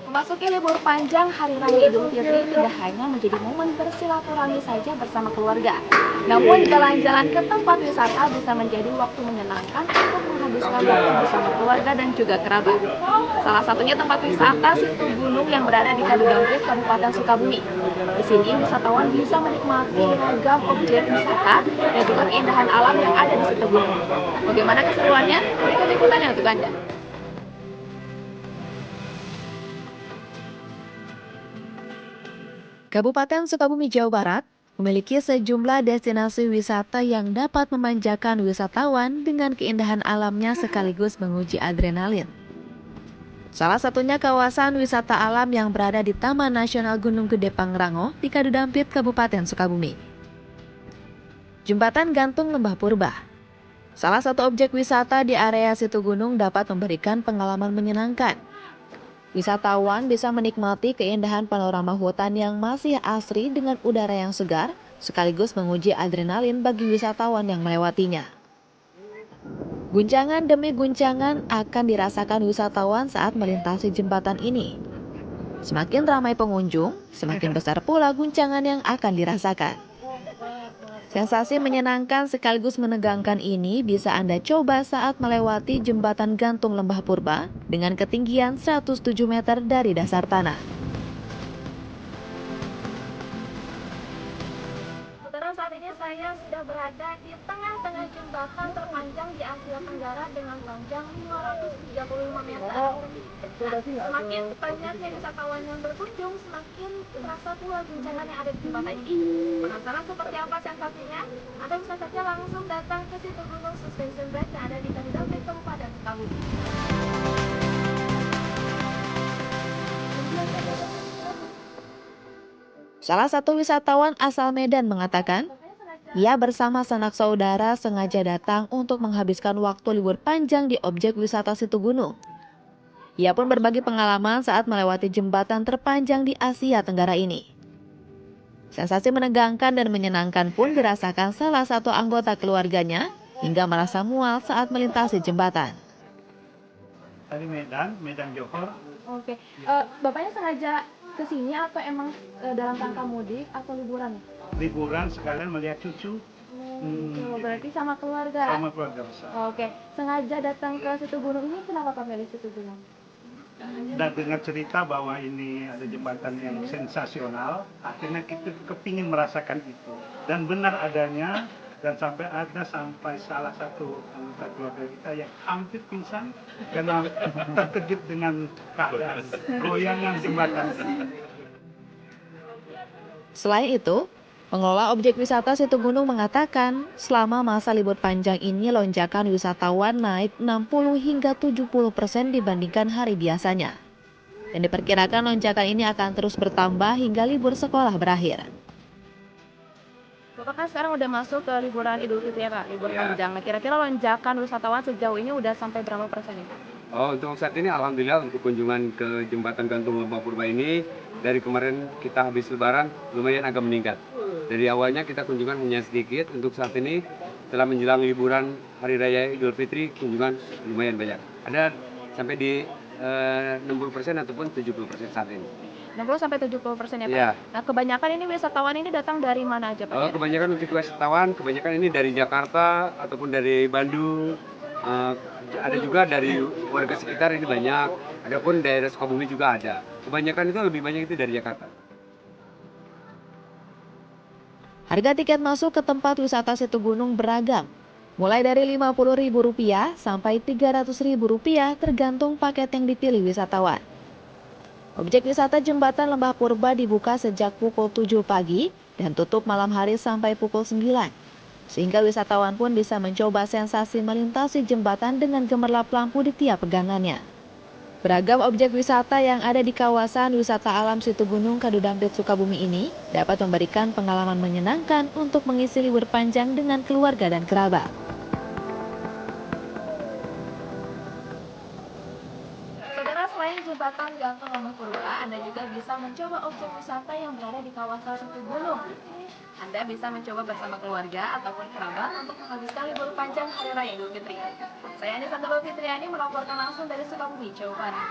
Memasuki libur panjang Hari Raya Idul Fitri tidak hanya menjadi momen bersilaturahmi saja bersama keluarga, namun jalan-jalan ke tempat wisata bisa menjadi waktu menyenangkan untuk menghabiskan waktu bersama keluarga dan juga kerabat. Salah satunya tempat wisata Situ Gunung yang berada di Kadudampit, Kabupaten Sukabumi. Di sini wisatawan bisa menikmati ragam objek wisata dan juga keindahan alam yang ada di Situ Gunung. Bagaimana keseruannya? Berikut liputannya untuk Anda. Kabupaten Sukabumi, Jawa Barat memiliki sejumlah destinasi wisata yang dapat memanjakan wisatawan dengan keindahan alamnya sekaligus menguji adrenalin. Salah satunya kawasan wisata alam yang berada di Taman Nasional Gunung Gede Pangrango di Kadudampit, Kabupaten Sukabumi. Jembatan Gantung Lembah Purba. Salah satu objek wisata di area Situ Gunung dapat memberikan pengalaman menyenangkan. Wisatawan bisa menikmati keindahan panorama hutan yang masih asri dengan udara yang segar, sekaligus menguji adrenalin bagi wisatawan yang melewatinya. Guncangan demi guncangan akan dirasakan wisatawan saat melintasi jembatan ini. Semakin ramai pengunjung, semakin besar pula guncangan yang akan dirasakan. Sensasi menyenangkan sekaligus menegangkan ini bisa Anda coba saat melewati jembatan gantung Lembah Purba dengan ketinggian 107 meter dari dasar tanah. Saudara, saat ini saya sudah berada di tengah-tengah jembatan terpanjang di Asia Tenggara dengan panjang 535 meter. Semakin banyaknya wisatawan yang berkunjung, semakin terasa pula guncangan yang ada di jembatan ini. Penasaran seperti apa sensasinya? Anda bisa saja langsung datang ke Situ Gunung Suspension Bridge yang ada di Kadudampit, Kabupaten Sukabumi. Salah satu wisatawan asal Medan mengatakan, ia bersama sanak saudara sengaja datang untuk menghabiskan waktu libur panjang di objek wisata Situ Gunung. Ia pun berbagi pengalaman saat melewati jembatan terpanjang di Asia Tenggara ini. Sensasi menegangkan dan menyenangkan pun dirasakan salah satu anggota keluarganya hingga merasa mual saat melintasi jembatan. Dari Medan Johor. Oke, Bapaknya sengaja ke sini atau emang dalam rangka mudik atau liburan? Liburan sekalian melihat cucu. Berarti sama keluarga? Sama keluarga besar. Oke, sengaja datang ke Situ Gunung ini kenapa Pak milih Situ Gunung? Dan dengar cerita bahwa ini ada jembatan yang sensasional, akhirnya kita kepingin merasakan itu. Dan benar adanya, dan sampai salah satu anggota keluarga kita yang hampir pingsan karena terkejut dengan keadaan goyangan jembatan. Selain itu, pengelola objek wisata Situ Gunung mengatakan selama masa libur panjang ini lonjakan wisatawan naik 60 hingga 70% dibandingkan hari biasanya. Dan diperkirakan lonjakan ini akan terus bertambah hingga libur sekolah berakhir. Bapak kan sekarang udah masuk ke liburan Idul Fitri ya Pak, libur panjang. Nah, kira-kira lonjakan wisatawan sejauh ini udah sampai berapa persen ya Pak? Oh, untuk saat ini alhamdulillah untuk kunjungan ke Jembatan Gantung Lembah Purba ini dari kemarin kita habis lebaran lumayan agak meningkat. Dari awalnya kita kunjungan hanya sedikit, untuk saat ini setelah menjelang liburan Hari Raya Idul Fitri kunjungan lumayan banyak. Ada sampai di 60% ataupun 70% saat ini. 60-70% ya Pak? Iya. Nah, kebanyakan ini wisatawan ini datang dari mana aja Pak? Oh, kebanyakan untuk wisatawan, kebanyakan ini dari Jakarta ataupun dari Bandung. Ada juga dari warga sekitar ini banyak, adapun daerah Sukabumi juga ada. Kebanyakan itu lebih banyak itu dari Jakarta. Harga tiket masuk ke tempat wisata Situ Gunung beragam, mulai dari Rp50.000 sampai Rp300.000 tergantung paket yang dipilih wisatawan. Objek wisata Jembatan Lembah Purba dibuka sejak pukul 7 pagi dan tutup malam hari sampai pukul 9. Sehingga wisatawan pun bisa mencoba sensasi melintasi jembatan dengan gemerlap lampu di tiap pegangannya. Beragam objek wisata yang ada di kawasan wisata alam Situ Gunung Kadudampit Sukabumi ini dapat memberikan pengalaman menyenangkan untuk mengisi libur panjang dengan keluarga dan kerabat. Saudara, selain jembatan gantung Lembah Purba, Anda juga bisa mencoba objek wisata yang berada di kawasan Situ Gunung. Anda bisa mencoba bersama keluarga ataupun kerabat untuk menghabiskan libur panjang Hari Raya Idul Fitri. Saya Anissa Fitriani melaporkan langsung dari Sukabumi, Jawa Barat.